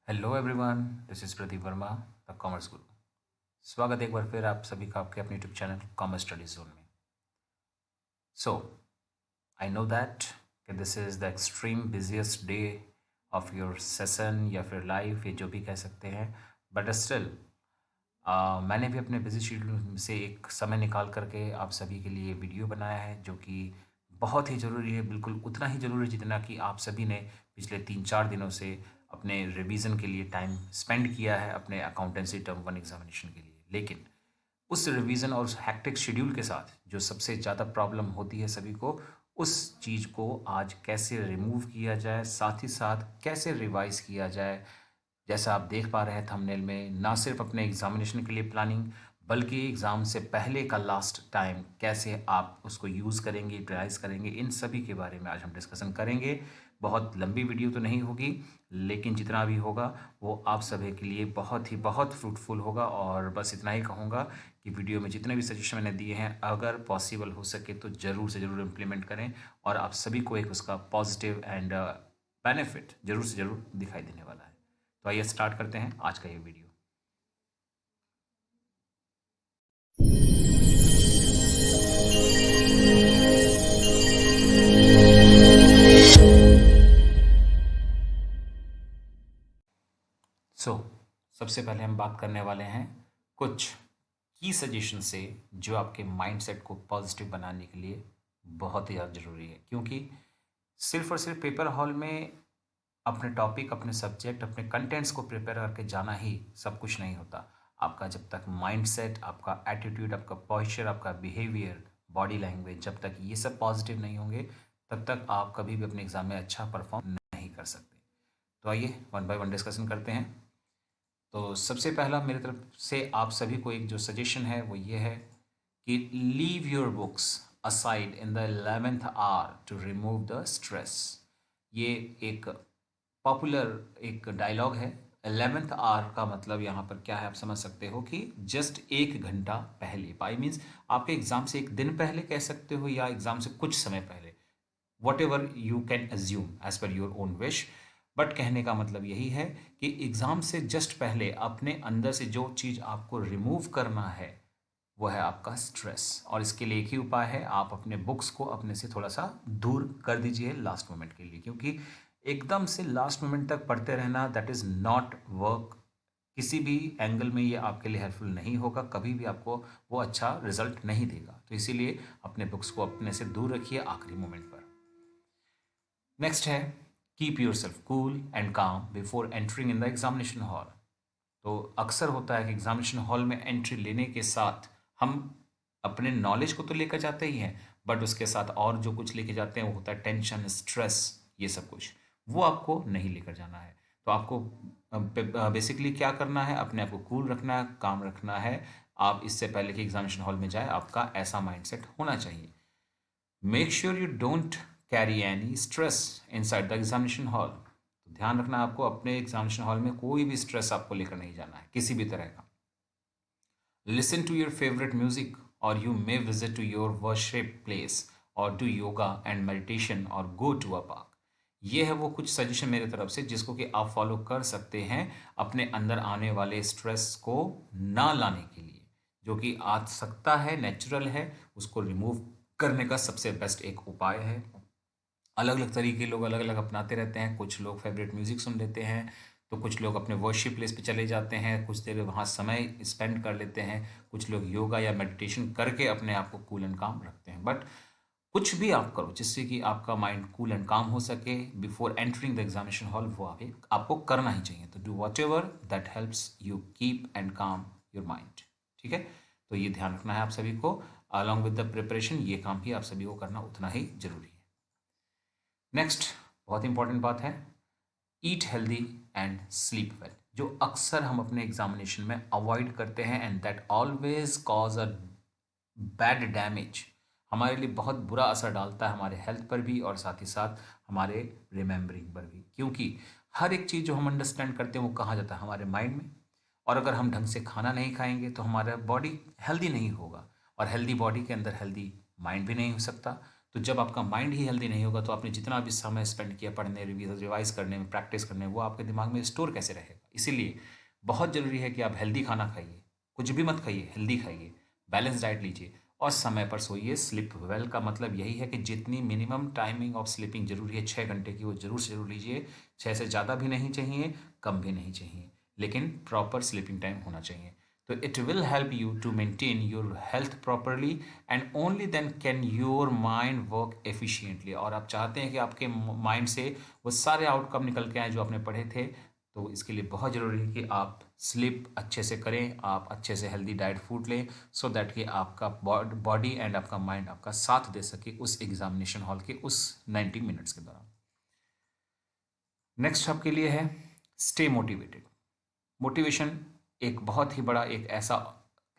Hello everyone, this is Pradeep Verma, the commerce गुरु। स्वागत है एक बार फिर आप सभी का आपके अपने YouTube channel commerce study zone में। सो आई नो दैट कि this is the extreme busiest day of your session या फिर लाइफ, ये जो भी कह सकते हैं, बट स्टिल मैंने भी अपने बिजी शेड्यूल से एक समय निकाल करके आप सभी के लिए वीडियो बनाया है, जो कि बहुत ही ज़रूरी है, बिल्कुल उतना ही ज़रूरी है जितना कि आप सभी ने पिछले 3-4 दिनों से अपने रिवीजन के लिए टाइम स्पेंड किया है अपने अकाउंटेंसी टर्म 1 एग्जामिनेशन के लिए। लेकिन उस रिवीजन और उस हैक्टिक शेड्यूल के साथ जो सबसे ज़्यादा प्रॉब्लम होती है सभी को, उस चीज़ को आज कैसे रिमूव किया जाए, साथ ही साथ कैसे रिवाइज किया जाए। जैसा आप देख पा रहे हैं थंबनेल में, ना सिर्फ अपने एग्जामिनेशन के लिए प्लानिंग, बल्कि एग्ज़ाम से पहले का लास्ट टाइम कैसे आप उसको यूज़ करेंगे, यूटिलाइज करेंगे, इन सभी के बारे में आज हम डिस्कशन करेंगे। बहुत लंबी वीडियो तो नहीं होगी, लेकिन जितना भी होगा वो आप सभी के लिए बहुत ही बहुत फ्रूटफुल होगा। और बस इतना ही कहूँगा कि वीडियो में जितने भी सजेशन मैंने दिए हैं, अगर पॉसिबल हो सके तो ज़रूर से ज़रूर इम्प्लीमेंट करें, और आप सभी को एक उसका पॉजिटिव एंड बेनिफिट ज़रूर से ज़रूर दिखाई देने वाला है। तो आइए स्टार्ट करते हैं आज का ये वीडियो। सबसे पहले हम बात करने वाले हैं कुछ की सजेशन से, जो आपके माइंडसेट को पॉजिटिव बनाने के लिए बहुत ही ज़्यादा ज़रूरी है। क्योंकि सिर्फ और सिर्फ पेपर हॉल में अपने टॉपिक, अपने सब्जेक्ट, अपने कंटेंट्स को प्रिपेयर करके जाना ही सब कुछ नहीं होता। आपका जब तक माइंडसेट, आपका एटीट्यूड, आपका पॉस्चर, आपका बिहेवियर, बॉडी लैंग्वेज, जब तक ये सब पॉजिटिव नहीं होंगे, तब तक आप कभी भी अपने एग्ज़ाम में अच्छा परफॉर्म नहीं कर सकते। तो आइए वन बाय वन डिस्कशन करते हैं। तो सबसे पहला मेरी तरफ से आप सभी को एक जो सजेशन है वो ये है कि leave your books aside in the 11th hour to remove the stress. ये एक पॉपुलर एक डायलॉग है। 11th आवर का मतलब यहाँ पर क्या है, आप समझ सकते हो कि जस्ट 1 घंटा पहले, बाई मीन्स आपके एग्जाम से एक दिन पहले कह सकते हो, या एग्जाम से कुछ समय पहले, whatever you can assume as per your own wish. But कहने का मतलब यही है कि एग्ज़ाम से जस्ट पहले अपने अंदर से जो चीज़ आपको रिमूव करना है वो है आपका स्ट्रेस। और इसके लिए एक ही उपाय है, आप अपने बुक्स को अपने से थोड़ा सा दूर कर दीजिए लास्ट मोमेंट के लिए। क्योंकि एकदम से लास्ट मोमेंट तक पढ़ते रहना, दैट इज़ नॉट वर्क। किसी भी एंगल में ये आपके लिए हेल्पफुल नहीं होगा, कभी भी आपको वो अच्छा रिजल्ट नहीं देगा। तो इसीलिए अपने बुक्स को अपने से दूर रखिए आखिरी मोमेंट पर। नेक्स्ट है, keep yourself cool and calm before entering in the examination hall. तो अक्सर होता है कि एग्जामिनेशन हॉल में एंट्री लेने के साथ हम अपने नॉलेज को तो लेकर जाते ही हैं, बट उसके साथ और जो कुछ लेके जाते हैं वो होता है टेंशन, स्ट्रेस, ये सब कुछ। वो आपको नहीं लेकर जाना है। तो आपको बेसिकली क्या करना है, अपने आप को कूल रखना है, काम रखना है। आप इससे पहले कि एग्जामिनेशन हॉल में जाए, आपका ऐसा माइंडसेट होना चाहिए। Make sure you don't carry any stress inside the examination hall. तो ध्यान रखना आपको, अपने एग्जामिनेशन हॉल में कोई भी स्ट्रेस आपको लेकर नहीं जाना है किसी भी तरह का। Listen to your favourite music, और you may visit to your worship place, और डू योगा एंड मेडिटेशन, और गो टू अ पार्क। ये है वो कुछ सजेशन मेरे तरफ से जिसको कि आप फॉलो कर सकते हैं अपने अंदर आने वाले स्ट्रेस को ना लाने के लिए। जो कि आ सकता है, नेचुरल है, उसको रिमूव करने का सबसे बेस्ट एक उपाय है। अलग अलग तरीके लोग अलग अलग अपनाते रहते हैं। कुछ लोग फेवरेट म्यूजिक सुन लेते हैं, तो कुछ लोग अपने वर्शिप प्लेस पे चले जाते हैं, कुछ देर वहाँ समय स्पेंड कर लेते हैं, कुछ लोग योगा या मेडिटेशन करके अपने आप को कूल एंड काम रखते हैं। बट कुछ भी आप करो जिससे कि आपका माइंड कूल एंड काम हो सके before entering the examination hall, वो आपको करना ही चाहिए। तो do what ever that helps you keep and काम योर माइंड। ठीक है, तो ये ध्यान रखना है आप सभी को। अलॉन्ग विद द प्रिपरेशन, ये काम भी आप सभी को करना उतना ही जरूरी है। नेक्स्ट बहुत इंपॉर्टेंट बात है, eat healthy and sleep well, जो अक्सर हम अपने एग्जामिनेशन में अवॉइड करते हैं, and that always cause a bad damage. हमारे लिए बहुत बुरा असर डालता है हमारे हेल्थ पर भी, और साथ ही साथ हमारे रिमेंबरिंग पर भी। क्योंकि हर एक चीज़ जो हम अंडरस्टैंड करते हैं वो कहाँ जाता है, हमारे माइंड में। और अगर हम ढंग से खाना नहीं खाएंगे तो हमारा बॉडी हेल्दी नहीं होगा, और हेल्दी बॉडी के अंदर हेल्दी माइंड भी नहीं हो सकता। तो जब आपका माइंड ही हेल्दी नहीं होगा, तो आपने जितना भी समय स्पेंड किया पढ़ने, रिवाइज करने में, प्रैक्टिस करने में, वो आपके दिमाग में स्टोर कैसे रहेगा। इसीलिए बहुत ज़रूरी है कि आप हेल्दी खाना खाइए, कुछ भी मत खाइए, हेल्दी खाइए, बैलेंस डाइट लीजिए और समय पर सोइए। स्लिप वेल का मतलब यही है कि जितनी मिनिमम टाइमिंग ऑफ स्लीपिंग जरूरी है 6 घंटे की, वो जरूर से जरूर लीजिए। 6 से ज़्यादा भी नहीं चाहिए, कम भी नहीं चाहिए, लेकिन प्रॉपर स्लीपिंग टाइम होना चाहिए। तो it will help you to maintain your health properly and only then can your mind work efficiently. और आप चाहते हैं कि आपके माइंड से वो सारे आउटकम निकल के आए जो आपने पढ़े थे, तो इसके लिए बहुत ज़रूरी है कि आप स्लीप अच्छे से करें, आप अच्छे से हेल्दी डाइट फूड लें, सो दैट कि आपका बॉडी एंड आपका माइंड आपका साथ दे सके उस एग्जामिनेशन हॉल के उस 90 मिनट्स के दौरान। नेक्स्ट आपके लिए है स्टे मोटिवेटेड। मोटिवेशन एक बहुत ही बड़ा, एक ऐसा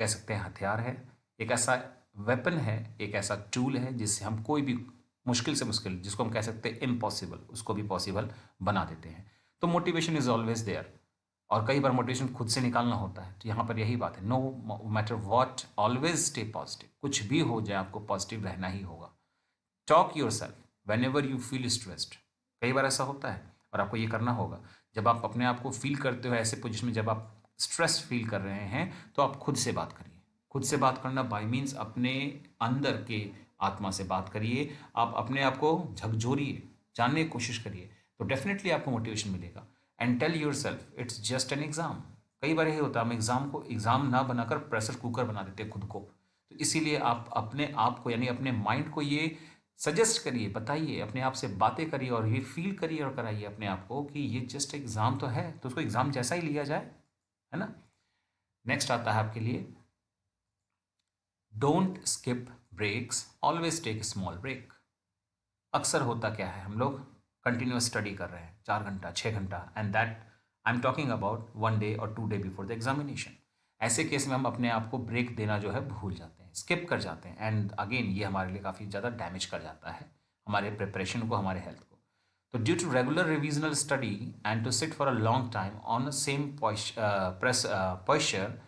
कह सकते हैं हथियार है, एक ऐसा वेपन है, एक ऐसा टूल है जिससे हम कोई भी मुश्किल से मुश्किल, जिसको हम कह सकते हैं इम्पॉसिबल, उसको भी पॉसिबल बना देते हैं। तो मोटिवेशन इज ऑलवेज देयर, और कई बार मोटिवेशन खुद से निकालना होता है। तो यहाँ पर यही बात है, no matter what always stay positive. कुछ भी हो जाए आपको पॉजिटिव रहना ही होगा। Talk yourself whenever you feel stressed. कई बार ऐसा होता है और आपको ये करना होगा, जब आप अपने आप को फील करते हो ऐसे पोजिशन में, जब आप स्ट्रेस फील कर रहे हैं, तो आप खुद से बात करिए। खुद से बात करना बाय मीन्स अपने अंदर के आत्मा से बात करिए, आप अपने आप को झकझोरिए, जानने की कोशिश करिए, तो डेफिनेटली आपको मोटिवेशन मिलेगा। And tell yourself it's just an exam. कई बार यही होता है, हम एग्जाम को एग्जाम ना बनाकर प्रेशर कुकर बना देते हैं खुद को। तो इसीलिए आप अपने आप को, यानी अपने माइंड को ये सजेस्ट करिए, बताइए, अपने आप से बातें करिए और ये फील करिए और कराइए अपने आप को कि ये जस्ट एग्जाम तो है, तो उसको एग्जाम जैसा ही लिया जाए, है ना। नेक्स्ट आता है आपके लिए, don't skip breaks, always take small break. अक्सर होता क्या है, हम लोग कंटिन्यूस स्टडी कर रहे हैं 4 घंटा 6 घंटा, and that I am talking about 1 day और 2 डे बिफोर द एग्जामिनेशन। ऐसे केस में हम अपने आप को ब्रेक देना जो है भूल जाते हैं, स्किप कर जाते हैं, एंड अगेन ये हमारे लिए काफ़ी ज़्यादा डैमेज कर जाता है हमारे प्रिपरेशन को, हमारे हेल्थ को। तो due to regular revisional study and to sit for a long time on the same posture,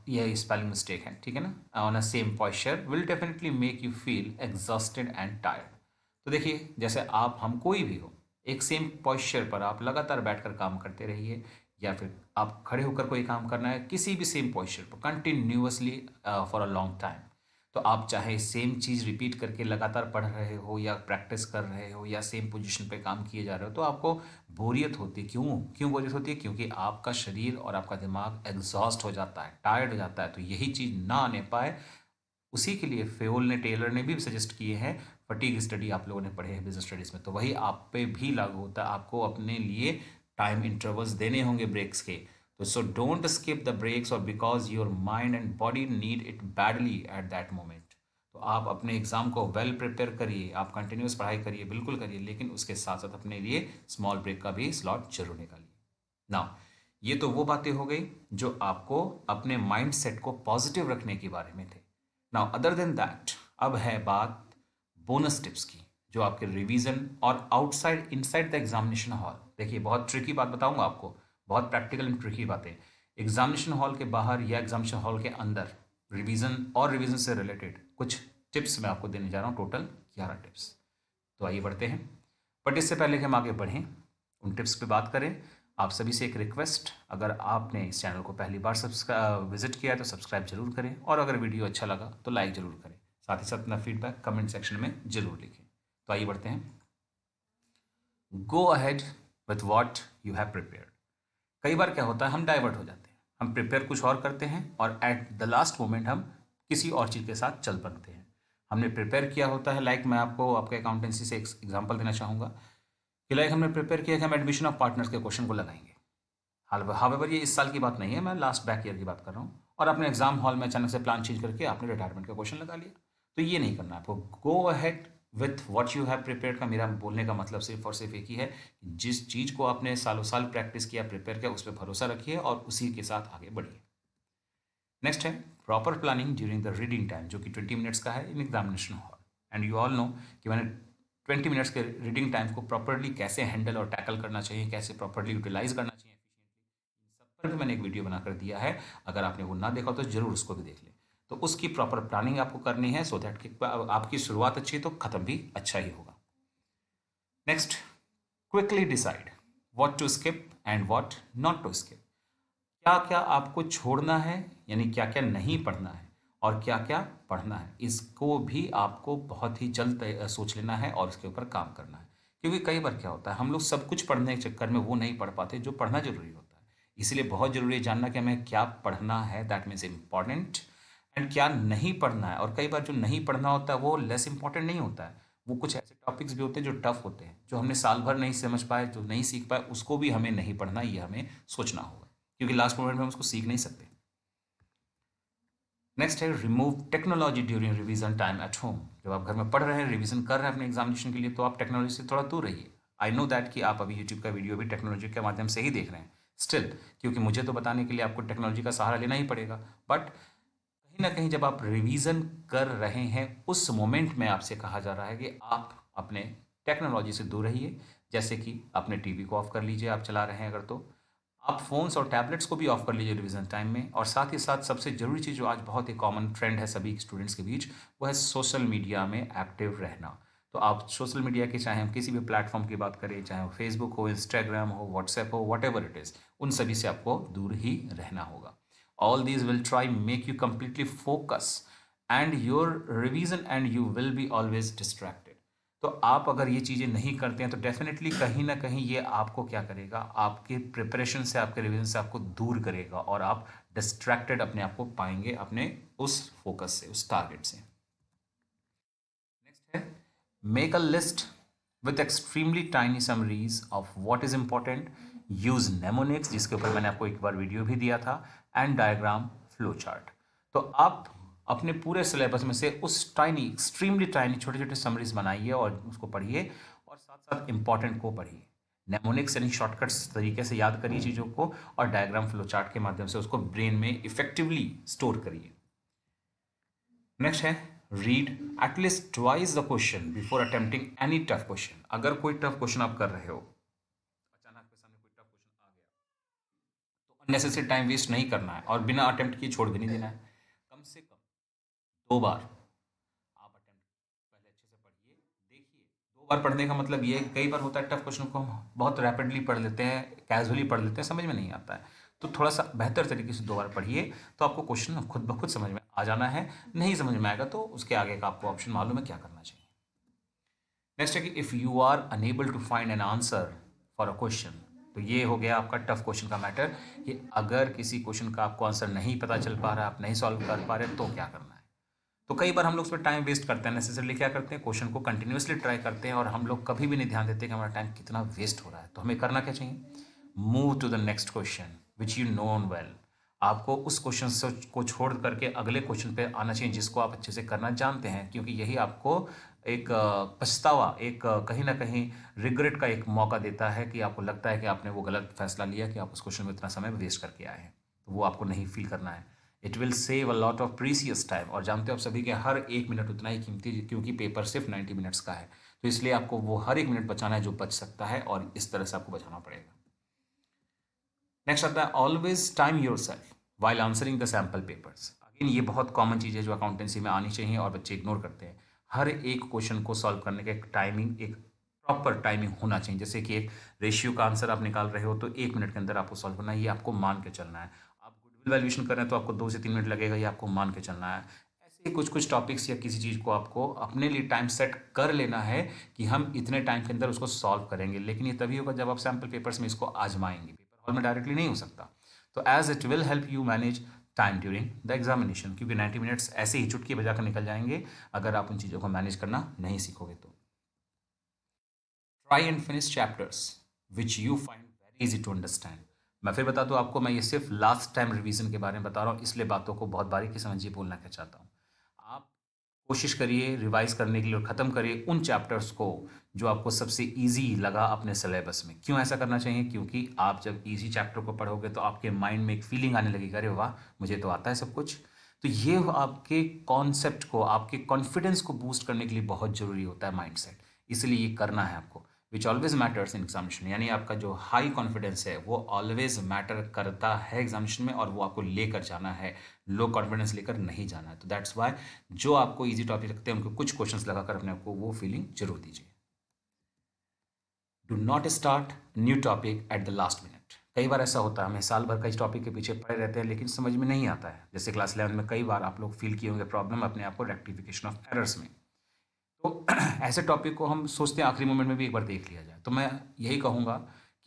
ये स्पेलिंग मिस्टेक है, ठीक है ना, on a same posture will definitely make you feel exhausted and tired. तो देखिए, जैसे आप, हम कोई भी हो, एक सेम पोस्चर पर आप लगातार बैठकर काम करते रहिए, या फिर आप खड़े होकर कोई काम करना है, किसी भी सेम पोस्चर पर continuously for a long time, तो आप चाहे सेम चीज़ रिपीट करके लगातार पढ़ रहे हो या प्रैक्टिस कर रहे हो या सेम पोजीशन पे काम किए जा रहे हो, तो आपको बोरियत होती है। क्यों क्यों बोरियत होती है? क्योंकि आपका शरीर और आपका दिमाग एग्जॉस्ट हो जाता है, टायर्ड हो जाता है। तो यही चीज़ ना आने पाए, उसी के लिए फेओल ने, टेलर ने भी सजेस्ट किए हैं फटीग स्टडी। आप लोगों ने पढ़े हैं बिजनेस स्टडीज़ में, तो वही आप पे भी लागू होता है। आपको अपने लिए टाइम इंटरवल्स देने होंगे ब्रेक्स के। तो so don't skip the breaks, और because your mind and body need it badly at that moment. तो आप अपने एग्ज़ाम को वेल प्रिपेयर करिए, आप कंटिन्यूस पढ़ाई करिए, बिल्कुल करिए, लेकिन उसके साथ साथ अपने लिए स्मॉल ब्रेक का भी स्लॉट जरूर निकालिए। ना, ये तो वो बातें हो गई जो आपको अपने माइंड सेट को पॉजिटिव रखने के बारे में थे। नाउ अदर देन दैट, अब है बात बोनस टिप्स की, जो आपके रिवीजन और outside inside the examination hall. देखिए, बहुत ट्रिकी बात बताऊंगा आपको, बहुत प्रैक्टिकल एंड ट्रिकी बातें। एग्जामिनेशन हॉल के बाहर या एग्जामिनेशन हॉल के अंदर रिवीजन और रिवीजन से रिलेटेड कुछ टिप्स मैं आपको देने जा रहा हूँ, टोटल 11 टिप्स। तो आइए बढ़ते हैं, बट इससे पहले कि हम आगे बढ़ें, उन टिप्स पे बात करें, आप सभी से एक रिक्वेस्ट, अगर आपने इस चैनल को पहली बार विजिट किया है तो सब्सक्राइब जरूर करें, और अगर वीडियो अच्छा लगा तो लाइक जरूर करें। साथ ही साथ अपना फीडबैक कमेंट सेक्शन में जरूर लिखें। तो आइए बढ़ते हैं, go ahead with what you have prepared. कई बार क्या होता है, हम डाइवर्ट हो जाते हैं, हम प्रिपेयर कुछ और करते हैं और एट द लास्ट मोमेंट हम किसी और चीज़ के साथ चल पड़ते हैं। हमने प्रिपेयर किया होता है, लाइक मैं आपको आपके अकाउंटेंसी से एक एग्जांपल देना चाहूँगा कि लाइक हमने प्रिपेयर किया कि हम एडमिशन ऑफ पार्टनर्स के क्वेश्चन को लगाएंगे। हावेवर ये इस साल की बात नहीं है, मैं लास्ट बैक ईयर की बात कर रहा हूँ, और अपने एग्जाम हॉल में अचानक से प्लान चेंज करके आपने रिटायरमेंट का क्वेश्चन लगा लिया। तो ये नहीं करना आपको। Go ahead with what you have prepared का मेरा बोलने का मतलब सिर्फ और सिर्फ एक ही है, जिस चीज़ को आपने सालों साल प्रैक्टिस किया, प्रिपेयर किया, उस पर भरोसा रखिए और उसी के साथ आगे बढ़िए। नेक्स्ट है proper planning during the reading time, जो कि 20 मिनट्स का है in examination hall. And you all know कि मैंने 20 मिनट्स के रीडिंग टाइम को प्रॉपरली कैसे हैंडल और टैकल करना चाहिए, कैसे प्रॉपरली यूटिलाइज करना चाहिए एफिशिएंटली, इन सब पर भी मैंने एक वीडियो बनाकर दिया है। अगर आपने वो ना देखा तो जरूर उसको भी देख लें। तो उसकी प्रॉपर प्लानिंग आपको करनी है, सो दैट कि आपकी शुरुआत अच्छी तो खत्म भी अच्छा ही होगा। Next, quickly decide what to skip and what not to skip. क्या क्या आपको छोड़ना है, यानी क्या क्या नहीं पढ़ना है, और क्या क्या पढ़ना है, इसको भी आपको बहुत ही जल्द सोच लेना है और इसके ऊपर काम करना है। क्योंकि कई बार क्या होता है, हम लोग सब कुछ पढ़ने के चक्कर में वो नहीं पढ़ पाते जो पढ़ना जरूरी होता है। इसलिए बहुत जरूरी है जानना कि हमें क्या पढ़ना है, दैट मीन्स इम्पॉर्टेंट, एंड क्या नहीं पढ़ना है। और कई बार जो नहीं पढ़ना होता है वो लेस इंपॉर्टेंट नहीं होता है, वो कुछ ऐसे टॉपिक्स भी होते हैं जो टफ होते हैं, जो हमने साल भर नहीं समझ पाए, जो नहीं सीख पाए, उसको भी हमें नहीं पढ़ना, ये हमें सोचना होगा, क्योंकि लास्ट मोमेंट में हम उसको सीख नहीं सकते। नेक्स्ट है remove technology during revision time at home. जब आप घर में पढ़ रहे हैं, रिवीजन कर रहे हैं अपने एग्जामिनेशन के लिए, तो आप टेक्नोलॉजी से थोड़ा दूर रहिए। आई नो दैट कि आप अभी यूट्यूब का वीडियो भी टेक्नोलॉजी के माध्यम से ही देख रहे हैं स्टिल, क्योंकि मुझे तो बताने के लिए आपको टेक्नोलॉजी का सहारा लेना ही पड़ेगा। बट कहीं ना कहीं जब आप रिवीजन कर रहे हैं, उस मोमेंट में आपसे कहा जा रहा है कि आप अपने टेक्नोलॉजी से दूर रहिए। जैसे कि अपने टीवी को ऑफ कर लीजिए, आप चला रहे हैं अगर, तो आप फ़ोन्स और टैबलेट्स को भी ऑफ कर लीजिए रिवीजन टाइम में। और साथ ही साथ सबसे ज़रूरी चीज़ जो आज बहुत ही कॉमन ट्रेंड है सभी स्टूडेंट्स के बीच, वो है सोशल मीडिया में एक्टिव रहना। तो आप सोशल मीडिया के, चाहे हम किसी भी प्लेटफॉर्म की बात करें, चाहे वो फेसबुक हो, इंस्टाग्राम हो, व्हाट्सएप हो, वट एवर इट इज़, उन सभी से आपको दूर ही रहना होगा। All these will try make you completely focus and your revision and you will be always distracted. तो आप अगर ये चीज़ें नहीं करते हैं तो डेफिनेटली कहीं ना कहीं ये आपको क्या करेगा, आपके प्रिपरेशन से, आपके रिवीजन से आपको दूर करेगा, और आप डिस्ट्रैक्टेड अपने आप को पाएंगे अपने उस फोकस से, उस टारगेट से। नेक्स्ट है make a list with extremely tiny summaries of what is important, use mnemonics, जिसके ऊपर मैंने आपको एक बार वीडियो भी दिया था, एंड डायग्राम फ्लो चार्ट। तो आप अपने पूरे सिलेबस में से उस टाइनी, एक्सट्रीमली टाइनी, छोटे छोटे समरीज बनाइए और उसको पढ़िए, और साथ साथ इंपॉर्टेंट को पढ़िए। नेमोनिक्स यानी शॉर्टकट्स तरीके से याद करिए चीज़ों को, और डायग्राम फ्लो चार्ट के माध्यम से उसको ब्रेन में इफेक्टिवली स्टोर करिए। नेक्स्ट है read at least twice the question before attempting any tough question. अगर कोई टफ क्वेश्चन आप कर रहे हो, अचानक आपके सामने कोई टफ क्वेश्चन आ गया, तो अननेसेसरी टाइम वेस्ट नहीं करना है और बिना अटेम्प्ट किए छोड़ भी नहीं देना है। कम से कम 2 बार आप अटेम्प्ट पहले अच्छे से पढ़िए, देखिए। 2 बार पढ़ने का मतलब ये है, कई बार होता है टफ क्वेश्चन को हम बहुत रैपिडली पढ़ लेते हैं, कैजुअली पढ़ लेते हैं, समझ में नहीं आता है। तो थोड़ा सा बेहतर तरीके से 2 बार पढ़िए, तो आपको क्वेश्चन खुद ब खुद समझ में आ जाना है। नहीं समझ में आएगा तो उसके आगे का आपको ऑप्शन मालूम है क्या करना चाहिए। नेक्स्ट है कि if you are unable to find an answer for a question. तो ये हो गया आपका टफ क्वेश्चन का मैटर, कि अगर किसी क्वेश्चन का आपको आंसर नहीं पता चल पा रहा है, आप नहीं सॉल्व कर पा रहे, तो क्या करना है। तो कई बार हम लोग उस पर टाइम वेस्ट करते हैं, नेसेसरली क्या करते हैं, क्वेश्चन को कंटिन्यूसली ट्राई करते हैं, और हम लोग कभी भी नहीं ध्यान देते कि हमारा टाइम कितना वेस्ट हो रहा है। तो हमें करना क्या चाहिए, move to the next question which you known well. आपको उस क्वेश्चन से को छोड़ करके अगले क्वेश्चन पे आना चाहिए जिसको आप अच्छे से करना जानते हैं, क्योंकि यही आपको एक पछतावा, एक कहीं ना कहीं रिग्रेट का एक मौका देता है, कि आपको लगता है कि आपने वो गलत फैसला लिया, कि आप उस क्वेश्चन में इतना समय वेस्ट करके आए हैं। तो वो आपको नहीं फील करना है। It will save a lot of precious time. और जानते हो आप सभी के हर एक मिनट उतना ही कीमती है, क्योंकि पेपर सिर्फ 90 मिनट्स का है। तो इसलिए आपको वो हर एक मिनट बचाना है जो बच सकता है, और इस तरह से आपको बचाना पड़ेगा। नेक्स्ट आता है always time your self while answering the sample papers. Again ये बहुत कॉमन चीज़ है जो अकाउंटेंसी में आनी चाहिए और बच्चे इग्नोर करते हैं। हर एक क्वेश्चन को सॉल्व करने का एक टाइमिंग, एक प्रॉपर टाइमिंग होना चाहिए। जैसे कि एक रेशियो का आंसर आप निकाल रहे हो, तो 1 मिनट के अंदर आपको सॉल्व करना है, ये आपको मान के चलना है। आप गुडविल वैल्यूएशन कर रहे हैं तो आपको 2 से 3 मिनट लगेगा, ये आपको मान के चलना है। ऐसे कुछ कुछ टॉपिक्स या किसी चीज़ को आपको अपने लिए टाइम सेट कर लेना है, कि हम इतने टाइम के अंदर उसको सॉल्व करेंगे। लेकिन ये तभी होगा जब आप सैम्पल पेपर्स में इसको आजमाएंगे, पेपर हॉल में डायरेक्टली नहीं हो सकता। तो as it will help you manage time during the examination, क्योंकि 90 मिनट्स ऐसे ही चुटकी बजाकर निकल जाएंगे अगर आप उन चीज़ों को मैनेज करना नहीं सीखोगे तो। Try and finish chapters which you find very easy to understand. मैं फिर बता दूं आपको, मैं ये सिर्फ लास्ट टाइम रिवीजन के बारे में बता रहा हूँ, इसलिए बातों को बहुत बारीकी समझिए, बोलना क्या चाहता हूँ। आप कोशिश करिए रिवाइज करने के लिए, और ख़त्म करिए उन चैप्टर्स को जो आपको सबसे इजी लगा अपने सिलेबस में। क्यों ऐसा करना चाहिए, क्योंकि आप जब इजी चैप्टर को पढ़ोगे तो आपके माइंड में एक फीलिंग आने लगेगी, अरे वाह मुझे तो आता है सब कुछ। तो ये आपके कॉन्सेप्ट को, आपके कॉन्फिडेंस को बूस्ट करने के लिए बहुत ज़रूरी होता है माइंडसेट। इसलिए ये करना है आपको, which always matters in examination. यानी आपका जो हाई कॉन्फिडेंस है वो ऑलवेज मैटर करता है एग्जामिनेशन में, और वो आपको लेकर जाना है, लो कॉन्फिडेंस लेकर नहीं जाना है। तो दैट्स वाई जो आपको इजी टॉपिक लगते हैं उनको कुछ क्वेश्चंस लगाकर अपने आपको वो फीलिंग जरूर दीजिए। Do not start new topic at the last minute. कई बार ऐसा होता है, हमें साल भर का इस टॉपिक के पीछे पड़े रहते हैं लेकिन समझ में नहीं आता है। जैसे क्लास 11 में कई बार आप लोग फील किए होंगे प्रॉब्लम अपने आप को रेक्टिफिकेशन ऑफ एरर्स में। तो ऐसे टॉपिक को हम सोचते हैं आखिरी मोमेंट में भी एक बार देख लिया जाए। तो मैं यही कहूँगा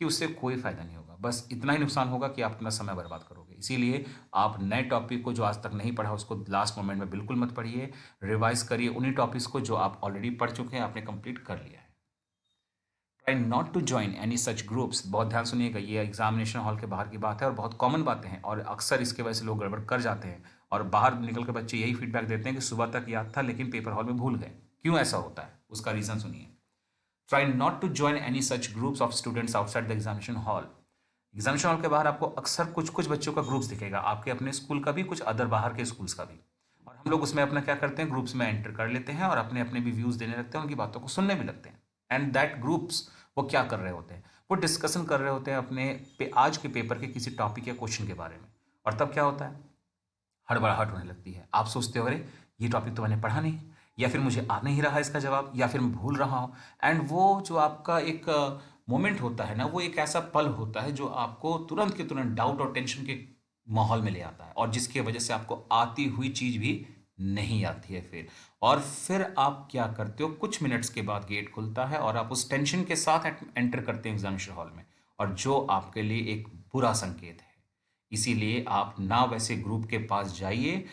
कि उससे कोई फ़ायदा नहीं होगा, बस इतना ही नुकसान होगा कि आप अपना समय बर्बाद करोगे। इसीलिए आप नए टॉपिक को जो आज तक नहीं पढ़ा उसको लास्ट मोमेंट में बिल्कुल मत पढ़िए, रिवाइज करिए उन्हीं टॉपिक्स को जो आप ऑलरेडी पढ़ चुके हैं, आपने कंप्लीट कर लिया है। Try not to join any such groups. बहुत ध्यान सुनिएगा, ये एग्जामिनेशन हॉल के बाहर की बात है और बहुत कॉमन बातें हैं और अक्सर इसके वजह से लोग गड़बड़ कर जाते हैं और बाहर निकल के बच्चे यही फीडबैक देते हैं कि सुबह तक याद था लेकिन पेपर हॉल में भूल गए। क्यों ऐसा होता है उसका रीज़न सुनिए। Try not to join any such groups of students outside the examination hall. Examination hall के बाहर आपको अक्सर कुछ कुछ बच्चों का ग्रुप्स दिखेगा, आपके अपने स्कूल का भी, कुछ अदर बाहर के स्कूल्स का भी। और हम लोग उसमें अपना क्या करते हैं, ग्रुप्स में एंटर कर लेते हैं और अपने अपने भी व्यूज़ देने लगते हैं, उनकी बातों को सुनने भी लगते हैं। एंड दैट ग्रुप्स वो क्या कर रहे होते हैं, वो डिस्कशन कर रहे होते हैं अपने आज के पेपर के किसी टॉपिक या क्वेश्चन के बारे में। और तब क्या होता है, हड़बड़ाहट होने लगती है। आप सोचते हो अरे ये टॉपिक तो मैंने पढ़ा नहीं, या फिर मुझे आ नहीं रहा इसका जवाब, या फिर मैं भूल रहा हूँ। एंड वो जो आपका एक मोमेंट होता है ना, वो एक ऐसा पल होता है जो आपको तुरंत के तुरंत डाउट और टेंशन के माहौल में ले आता है और जिसकी वजह से आपको आती हुई चीज़ भी नहीं आती है फिर। और फिर आप क्या करते हो, कुछ मिनट्स के बाद गेट खुलता है और आप उस टेंशन के साथ एंटर करते हैं एग्जामिनेशन हॉल में, और जो आपके लिए एक बुरा संकेत है। इसीलिए आप ना वैसे ग्रुप के पास जाइए,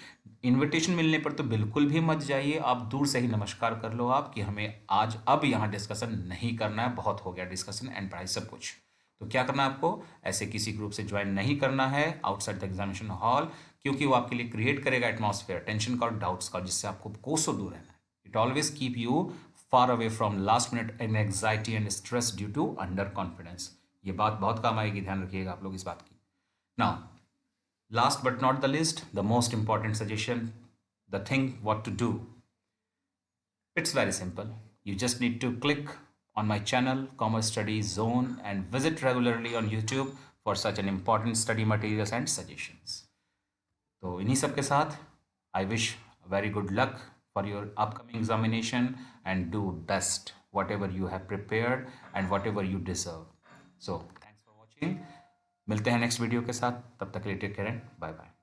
इनविटेशन मिलने पर तो बिल्कुल भी मत जाइए, आप दूर से ही नमस्कार कर लो आप कि हमें आज अब यहाँ डिस्कशन नहीं करना है, बहुत हो गया डिस्कशन एंड पढ़ाई सब कुछ। तो क्या करना है आपको, ऐसे किसी ग्रुप से ज्वाइन नहीं करना है आउटसाइड द एग्जामिनेशन हॉल, क्योंकि वो आपके लिए क्रिएट करेगा एटमॉस्फेयर टेंशन का और डाउट्स का, जिससे आपको कोसों दूर रहना है। It always keep you far away from last minute and anxiety and stress due to under confidence. ये बात बहुत काम आएगी, ध्यान रखिएगा आप लोग इस बात की। Now, last but not the least, the most important suggestion, the thing what to do. It's very simple. You just need to click on my channel, Commerce Studies Zone, and visit regularly on YouTube for such an important study materials and suggestions. तो इन्हीं सब के साथ I wish very good luck for your upcoming examination and do best whatever you have prepared and whatever you deserve. So thanks for watching. मिलते हैं next video के साथ, तब तक के लिए take care and bye bye.